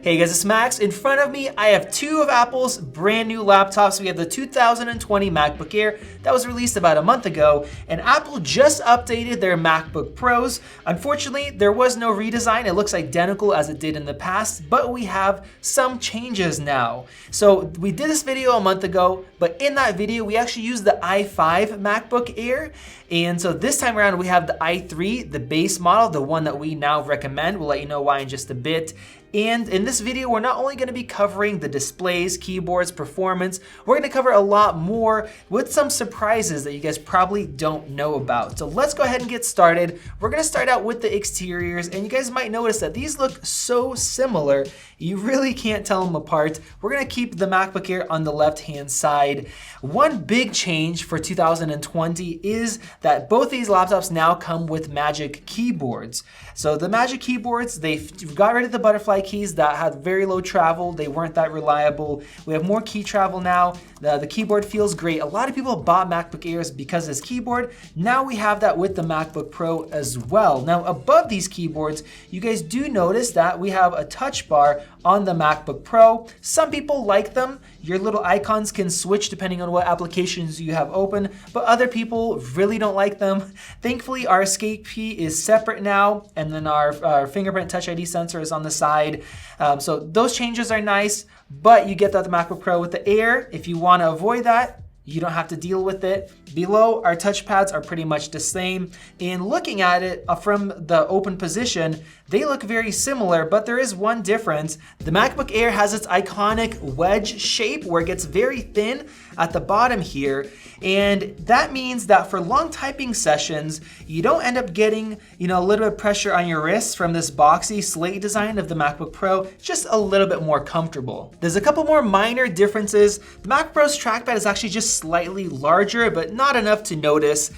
Hey guys, it's Max. In front of me, I have two of Apple's brand new laptops. We have the 2020 MacBook Air that was released about a month ago, and Apple just updated their MacBook Pros. Unfortunately, there was no redesign. It looks identical as it did in the past, but we have some changes now. So we did this video a month ago, but in that video, we actually used the i5 MacBook Air. And so this time around, we have the i3, the base model, the one that we now recommend. We'll let you know why in just a bit. And in this video, we're not only going to be covering the displays, keyboards, performance, we're going to cover a lot more with some surprises that you guys probably don't know about. So let's go ahead and get started. We're going to start out with the exteriors, and you guys might notice that these look so similar, you really can't tell them apart. We're going to keep the MacBook Air on the left-hand side. One big change for 2020 is that both these laptops now come with Magic keyboards. So the Magic keyboards, they got rid of the butterfly keys that had very low travel. They weren't that reliable. We have more key travel now. The keyboard feels great. A lot of people bought MacBook Airs because of this keyboard. Now we have that with the MacBook Pro as well. Now above these keyboards, you guys do notice that we have a touch bar on the MacBook Pro. Some people like them. Your little icons can switch depending on what applications you have open, but other people really don't like them. Thankfully, our escape key is separate now, and then our fingerprint Touch ID sensor is on the side. So those changes are nice, but you get that the MacBook Pro with the Air. If you want to avoid that, you don't have to deal with it. Below, our touchpads are pretty much the same. And looking at it from the open position, they look very similar, but there is one difference. The MacBook Air has its iconic wedge shape where it gets very thin at the bottom here. And that means that for long typing sessions, you don't end up getting, a little bit of pressure on your wrists from this boxy slate design of the MacBook Pro, just a little bit more comfortable. There's a couple more minor differences. The MacBook Pro's trackpad is actually just slightly larger, but not enough to notice.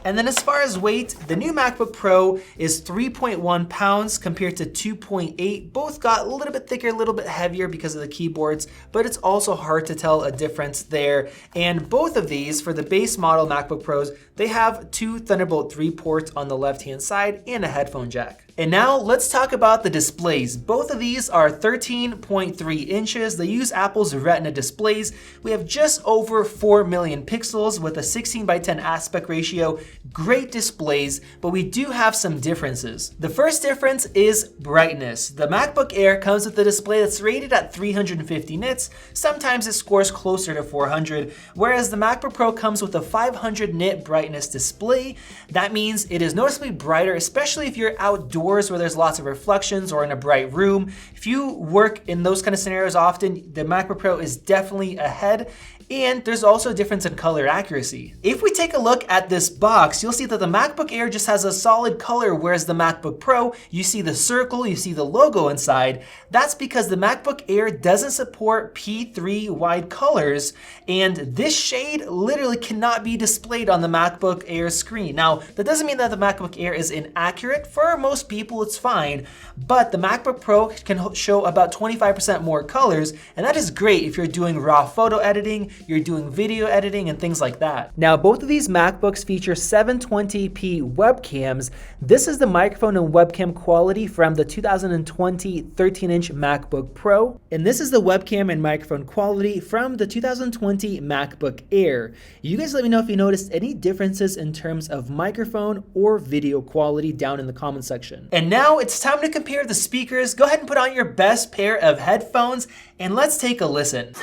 And then as far as weight, the new MacBook Pro is 3.1 pounds compared to 2.8. Both got a little bit thicker, a little bit heavier because of the keyboards, but it's also hard to tell a difference there. And both of these, for the base model MacBook Pros, they have two Thunderbolt 3 ports on the left-hand side and a headphone jack. And now let's talk about the displays. Both of these are 13.3 inches. They use Apple's Retina displays. We have just over 4 million pixels with a 16:10 aspect ratio. Great displays, but we do have some differences. The first difference is brightness. The MacBook Air comes with a display that's rated at 350 nits. Sometimes it scores closer to 400, whereas the MacBook Pro comes with a 500 nit brightness display. That means it is noticeably brighter, especially if you're outdoors where there's lots of reflections or in a bright room. If you work in those kind of scenarios often, the MacBook Pro is definitely ahead. And there's also a difference in color accuracy. If we take a look at this box, you'll see that the MacBook Air just has a solid color, whereas the MacBook Pro, you see the circle, you see the logo inside. That's because the MacBook Air doesn't support P3 wide colors, and this shade literally cannot be displayed on the MacBook Air screen. Now, that doesn't mean that the MacBook Air is inaccurate. For most people, it's fine, but the MacBook Pro can show about 25% more colors, and that is great if you're doing raw photo editing, you're doing video editing and things like that. Now, both of these MacBooks feature 720p webcams. This is the microphone and webcam quality from the 2020 13-inch MacBook Pro. And this is the webcam and microphone quality from the 2020 MacBook Air. You guys let me know if you noticed any differences in terms of microphone or video quality down in the comment section. And now it's time to compare the speakers. Go ahead and put on your best pair of headphones and let's take a listen.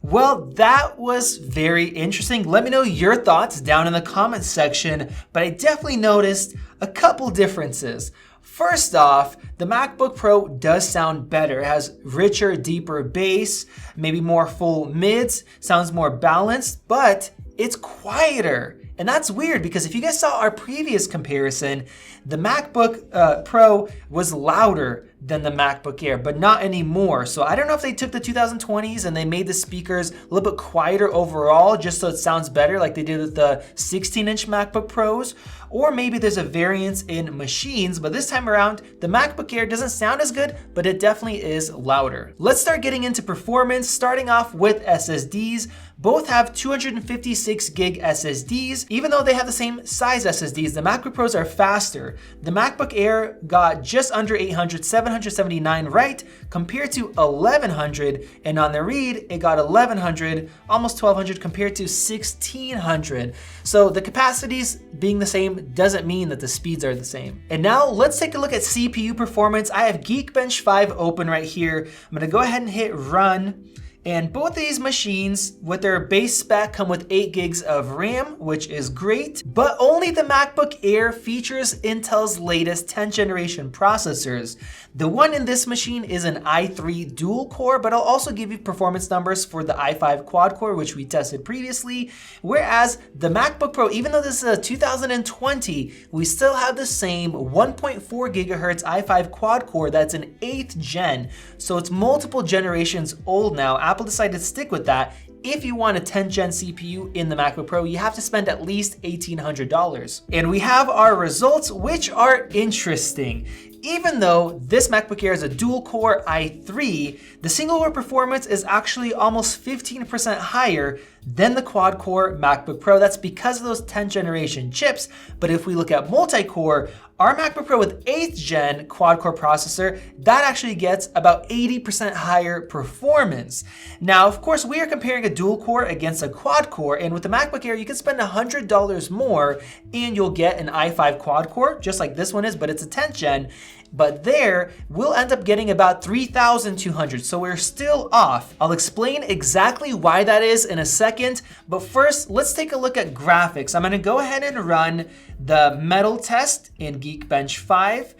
Well, that was very interesting. Let me know your thoughts down in the comments section, but I definitely noticed a couple differences. First off, the MacBook Pro does sound better. It has richer, deeper bass, maybe more full mids, sounds more balanced, but it's quieter. And that's weird because if you guys saw our previous comparison, the MacBook Pro was louder than the MacBook Air, but not anymore. So I don't know if they took the 2020s and they made the speakers a little bit quieter overall just so it sounds better like they did with the 16-inch MacBook Pros, or maybe there's a variance in machines, but this time around, the MacBook Air doesn't sound as good, but it definitely is louder. Let's start getting into performance, starting off with SSDs. Both have 256 gig SSDs. Even though they have the same size SSDs, the MacBook Pros are faster. The MacBook Air got just under 800, 779 write compared to 1100, and on the read, it got 1100, almost 1200 compared to 1600. So the capacities being the same doesn't mean that the speeds are the same. And now let's take a look at CPU performance. I have Geekbench 5 open right here. I'm gonna go ahead and hit run. And both of these machines with their base spec come with 8 gigs of RAM, which is great, but only the MacBook Air features Intel's latest 10th generation processors. The one in this machine is an i3 dual core, but I'll also give you performance numbers for the i5 quad core, which we tested previously. Whereas the MacBook Pro, even though this is a 2020, we still have the same 1.4 gigahertz i5 quad core that's an 8th gen. So it's multiple generations old now. Apple decided to stick with that. If you want a 10th gen CPU in the MacBook Pro, you have to spend at least $1,800. And we have our results, which are interesting. Even though this MacBook Air is a dual core i3, the single core performance is actually almost 15% higher than the quad core MacBook Pro. That's because of those 10th generation chips. But if we look at multi-core, our MacBook Pro with 8th gen quad core processor, that actually gets about 80% higher performance. Now, of course, we are comparing a dual core against a quad core, and with the MacBook Air, you can spend $100 more and you'll get an i5 quad core, just like this one is, but it's a 10th gen. But there, we'll end up getting about 3,200, so we're still off. I'll explain exactly why that is in a second, but first, let's take a look at graphics. I'm gonna go ahead and run the metal test in Geekbench 5.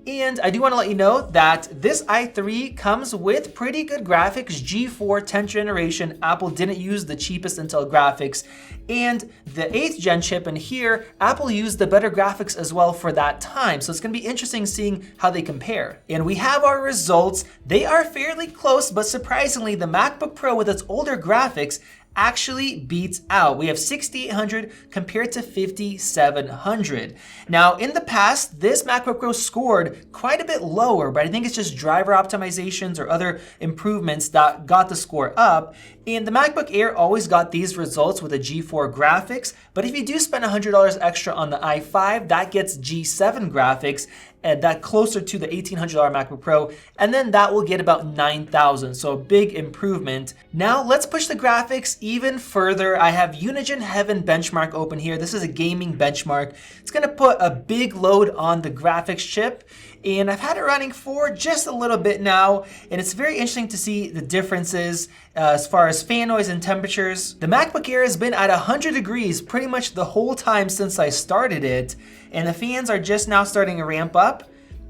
And I do want to let you know that this i3 comes with pretty good graphics, G4 10th generation. Apple didn't use the cheapest Intel graphics. And the 8th gen chip in here, Apple used the better graphics as well for that time. So it's going to be interesting seeing how they compare. And we have our results. They are fairly close, but surprisingly, the MacBook Pro with its older graphics actually beats out. We have 6,800 compared to 5,700. Now, in the past, this MacBook Pro scored quite a bit lower, but I think it's just driver optimizations or other improvements that got the score up. And the MacBook Air always got these results with a G4 graphics, but if you do spend $100 extra on the i5, that gets G7 graphics, and that closer to the $1,800 MacBook Pro, and then that will get about 9,000, so a big improvement. Now let's push the graphics even further. I have Unigine Heaven benchmark open here. This is a gaming benchmark. It's gonna put a big load on the graphics chip, and I've had it running for just a little bit now, and it's very interesting to see the differences as far as fan noise and temperatures. The MacBook Air has been at 100 degrees pretty much the whole time since I started it, and the fans are just now starting to ramp up.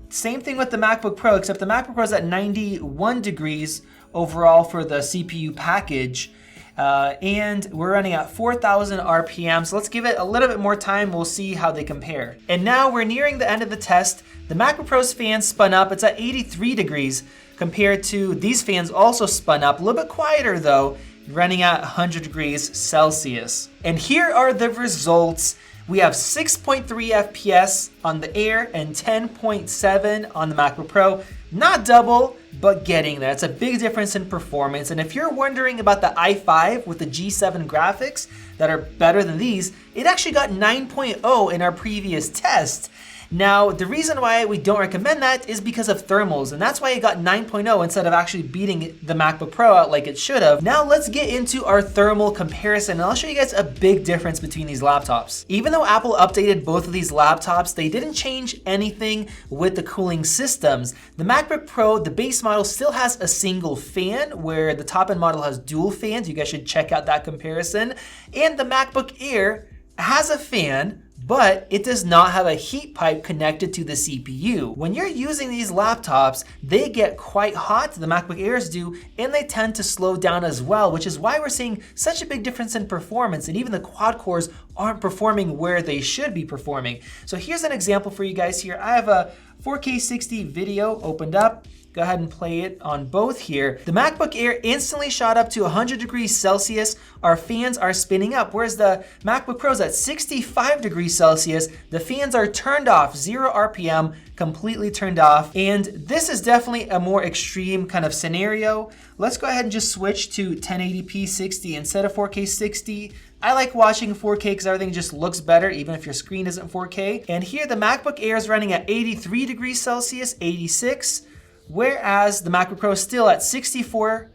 Same thing with the MacBook Pro, except the MacBook Pro is at 91 degrees overall for the CPU package. And we're running at 4,000 RPM, so let's give it a little bit more time. We'll see how they compare. And now we're nearing the end of the test. The MacBook Pro's fan spun up. It's at 83 degrees compared to these fans also spun up. A little bit quieter though, running at 100 degrees Celsius. And here are the results. We have 6.3 FPS on the Air and 10.7 on the MacBook Pro. Not double, but getting there. It's a big difference in performance. And if you're wondering about the i5 with the G7 graphics that are better than these, it actually got 9.0 in our previous test. Now, the reason why we don't recommend that is because of thermals, and that's why it got 9.0 instead of actually beating the MacBook Pro out like it should have. Now let's get into our thermal comparison, and I'll show you guys a big difference between these laptops. Even though Apple updated both of these laptops, they didn't change anything with the cooling systems. The MacBook Pro, the base model, still has a single fan, where the top-end model has dual fans. You guys should check out that comparison. And the MacBook Air has a fan, but it does not have a heat pipe connected to the CPU. When you're using these laptops, they get quite hot, the MacBook Airs do, and they tend to slow down as well, which is why we're seeing such a big difference in performance, and even the quad cores aren't performing where they should be performing. So here's an example for you guys here. I have a 4K 60 video opened up. Go ahead and play it on both here. The MacBook Air instantly shot up to 100 degrees Celsius. Our fans are spinning up, whereas the MacBook Pros at 65 degrees Celsius, the fans are turned off, 0 RPM, completely turned off. And this is definitely a more extreme kind of scenario. Let's go ahead and just switch to 1080p 60 instead of 4K 60. I like watching 4K because everything just looks better, even if your screen isn't 4K. And here the MacBook Air is running at 83 degrees Celsius, 86. Whereas the MacBook Pro is still at 64,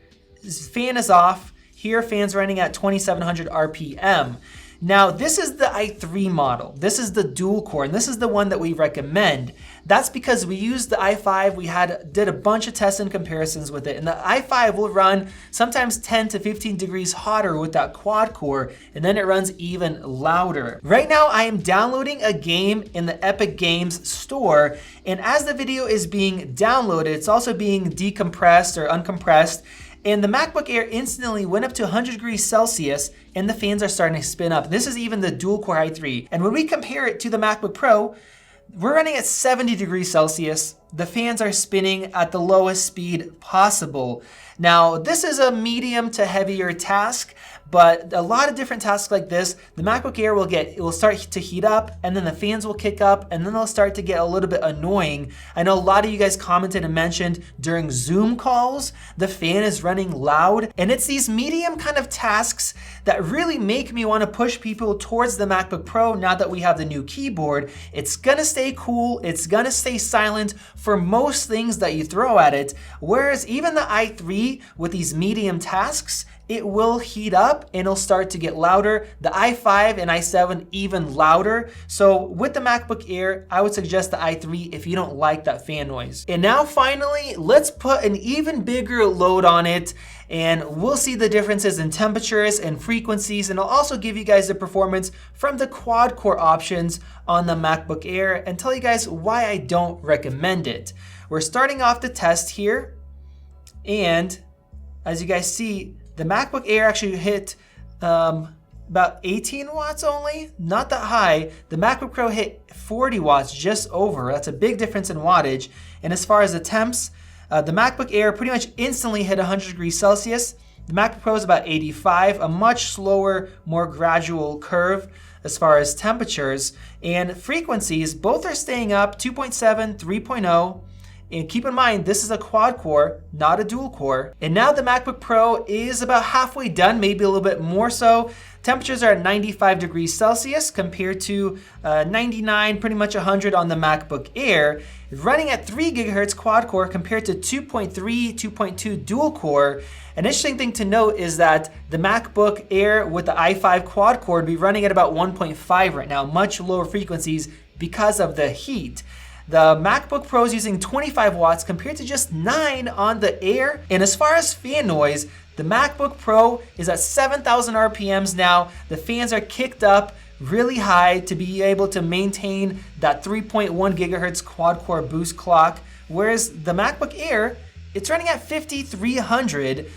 fan is off. Here, fan's running at 2700 RPM. Now, this is the i3 model. This is the dual core, and this is the one that we recommend. That's because we used the i5. We did a bunch of tests and comparisons with it, and the i5 will run sometimes 10 to 15 degrees hotter with that quad core, and then it runs even louder. Right now, I am downloading a game in the Epic Games store, and as the video is being downloaded, it's also being decompressed or uncompressed. And the MacBook Air instantly went up to 100 degrees Celsius and the fans are starting to spin up. This is even the dual core i3. And when we compare it to the MacBook Pro, we're running at 70 degrees Celsius. The fans are spinning at the lowest speed possible. Now, this is a medium to heavier task, but a lot of different tasks like this, the MacBook Air will start to heat up, and then the fans will kick up, and then they'll start to get a little bit annoying. I know a lot of you guys commented and mentioned during Zoom calls, the fan is running loud, and it's these medium kind of tasks that really make me want to push people towards the MacBook Pro now that we have the new keyboard. It's gonna stay cool, it's gonna stay silent for most things that you throw at it, whereas even the i3 with these medium tasks, it will heat up and it'll start to get louder. The i5 and i7 even louder. So with the MacBook Air, I would suggest the i3 if you don't like that fan noise. And now finally, let's put an even bigger load on it and we'll see the differences in temperatures and frequencies, and I'll also give you guys the performance from the quad core options on the MacBook Air and tell you guys why I don't recommend it. We're starting off the test here, and as you guys see, the MacBook Air actually hit about 18 watts only, not that high. The MacBook Pro hit 40 watts, just over. That's a big difference in wattage. And as far as the temps, the MacBook Air pretty much instantly hit 100 degrees Celsius. The MacBook Pro is about 85, a much slower, more gradual curve as far as temperatures. And frequencies, both are staying up, 2.7, 3.0. And keep in mind, this is a quad core, not a dual core. And now the MacBook Pro is about halfway done, maybe a little bit more so. Temperatures are at 95 degrees Celsius compared to 99, pretty much 100 on the MacBook Air. Running at 3 gigahertz quad core compared to 2.3, 2.2 dual core. An interesting thing to note is that the MacBook Air with the i5 quad core would be running at about 1.5 right now, much lower frequencies because of the heat. The MacBook Pro is using 25 watts compared to just 9 on the Air. And as far as fan noise, the MacBook Pro is at 7,000 RPMs now. The fans are kicked up really high to be able to maintain that 3.1 gigahertz quad core boost clock. Whereas the MacBook Air, it's running at 5,300.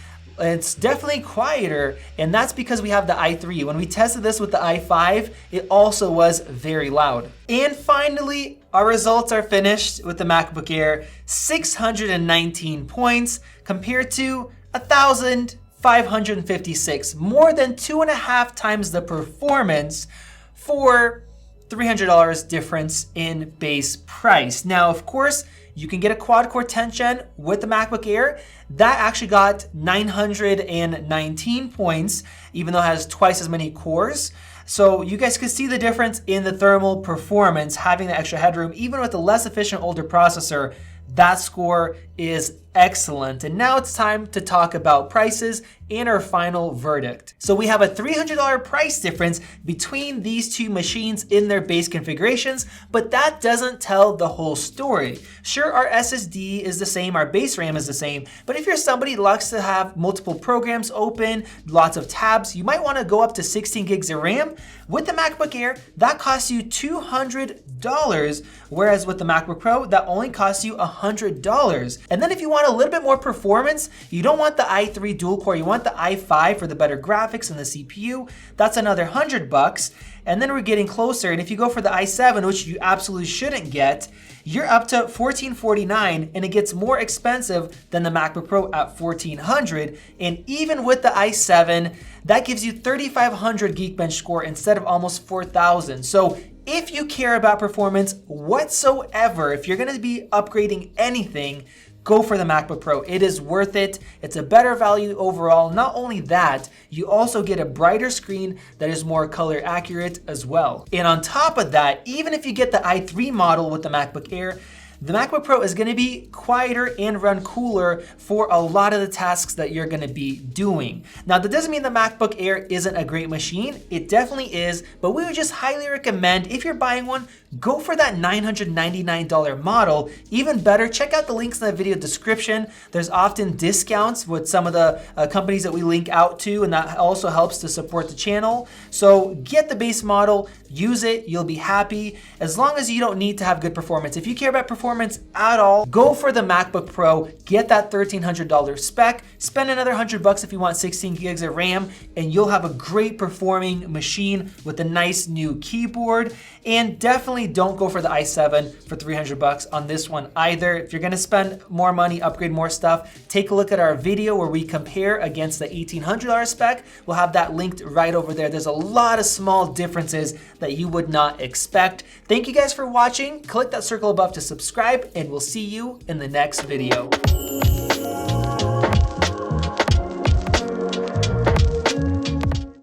It's definitely quieter, and that's because we have the i3. When we tested this with the i5, it also was very loud. And finally, our results are finished with the MacBook Air. 619 points compared to 1,556. More than 2.5 times the performance for $300 difference in base price. Now, of course, you can get a quad core 10th gen with the MacBook Air. That actually got 919 points, even though it has twice as many cores. So you guys can see the difference in the thermal performance, having the extra headroom. Even with a less efficient older processor, that score is excellent. And now it's time to talk about prices and our final verdict. So we have a $300 price difference between these two machines in their base configurations, but that doesn't tell the whole story. Sure, our SSD is the same, our base RAM is the same, but if you're somebody who likes to have multiple programs open, lots of tabs, you might want to go up to 16 gigs of RAM. With the MacBook Air, that costs you $200, whereas with the MacBook Pro, that only costs you $100. And then if you want a little bit more performance, you don't want the i3 dual core, you want the i5 for the better graphics and the CPU, that's another $100. And then we're getting closer. And if you go for the i7, which you absolutely shouldn't get, you're up to $1,449, and it gets more expensive than the MacBook Pro at $1,400. And even with the i7, that gives you 3,500 Geekbench score instead of almost 4,000. So if you care about performance whatsoever, if you're gonna be upgrading anything, go for the MacBook Pro. It is worth it. It's a better value overall. Not only that, you also get a brighter screen that is more color accurate as well. And on top of that, even if you get the i3 model with the MacBook Air, the MacBook Pro is gonna be quieter and run cooler for a lot of the tasks that you're gonna be doing. Now, that doesn't mean the MacBook Air isn't a great machine. It definitely is, but we would just highly recommend, if you're buying one, go for that $999 model. Even better, check out the links in the video description. There's often discounts with some of the companies that we link out to, and that also helps to support the channel. So get the base model, use it, you'll be happy, as long as you don't need to have good performance. If you care about performance at all, go for the MacBook Pro, get that $1,300 spec, spend another $100 if you want 16 gigs of RAM, and you'll have a great performing machine with a nice new keyboard. And definitely don't go for the i7 for $300 on this one either. If you're gonna spend more money, upgrade more stuff, take a look at our video where we compare against the $1,800 spec. We'll have that linked right over there. There's a lot of small differences that you would not expect. Thank you guys for watching. Click that circle above to subscribe, and we'll see you in the next video.